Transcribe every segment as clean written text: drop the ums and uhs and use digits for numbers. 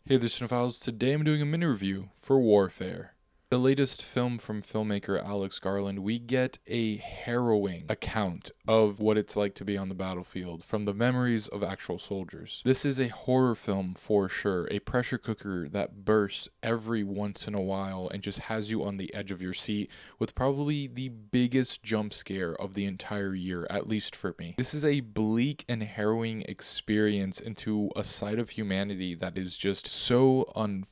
Hey there, Cinephiles. Today I'm doing a mini review for Warfare. The latest film from filmmaker Alex Garland, we get a harrowing account of what it's like to be on the battlefield from the memories of actual soldiers. This is a horror film for sure, a pressure cooker that bursts every once in a while and just has you on the edge of your seat with probably the biggest jump scare of the entire year, at least for me. This is a bleak and harrowing experience into a side of humanity that is just so unfortunate.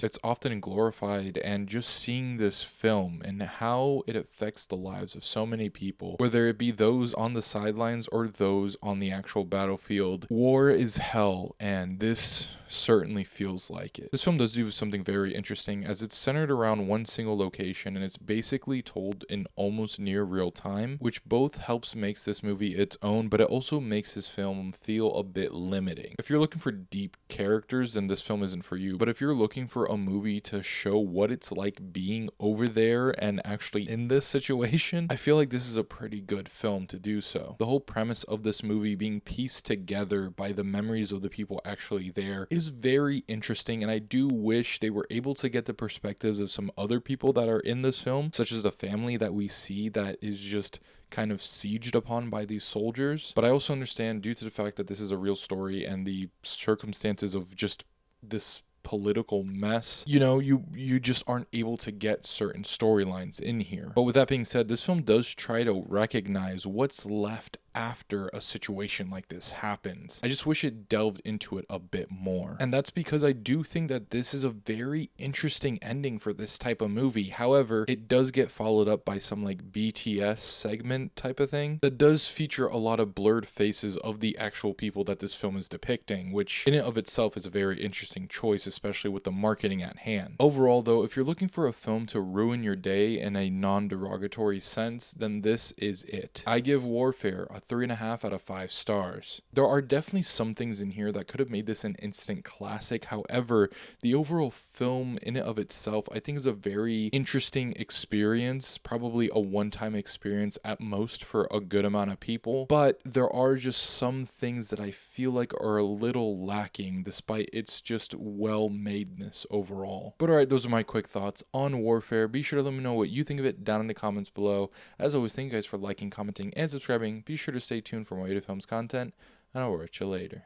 It's often glorified, and just seeing this film and how it affects the lives of so many people, whether it be those on the sidelines or those on the actual battlefield. War is hell, and this certainly feels like it. This film does do something very interesting as it's centered around one single location and it's basically told in almost near real time, which both helps makes this movie its own, but it also makes this film feel a bit limiting. If you're looking for deep characters, then this film isn't for you, but if you're looking for a movie to show what it's like being over there and actually in this situation, I feel like this is a pretty good film to do so. The whole premise of this movie being pieced together by the memories of the people actually there is very interesting, and I do wish they were able to get the perspectives of some other people that are in this film, such as the family that we see that is just kind of sieged upon by these soldiers. But I also understand, due to the fact that this is a real story and the circumstances of just this political mess, you just aren't able to get certain storylines in here. But with that being said, this film does try to recognize what's left after a situation like this happens. I just wish it delved into it a bit more. And that's because I do think that this is a very interesting ending for this type of movie. However, it does get followed up by some like BTS segment type of thing that does feature a lot of blurred faces of the actual people that this film is depicting, which in and of itself is a very interesting choice, especially with the marketing at hand. Overall though, if you're looking for a film to ruin your day in a non-derogatory sense, then this is it. I give Warfare a 3.5 out of 5 stars. There are definitely some things in here that could have made this an instant classic. However, the overall film in and of itself, I think, is a very interesting experience, probably a one-time experience at most for a good amount of people. But there are just some things that I feel like are a little lacking despite its just well-madeness overall. But alright, those are my quick thoughts on Warfare. Be sure to let me know what you think of it down in the comments below. As always, thank you guys for liking, commenting, and subscribing. Be sure to stay tuned for more Yeti Films content, and I'll watch you later.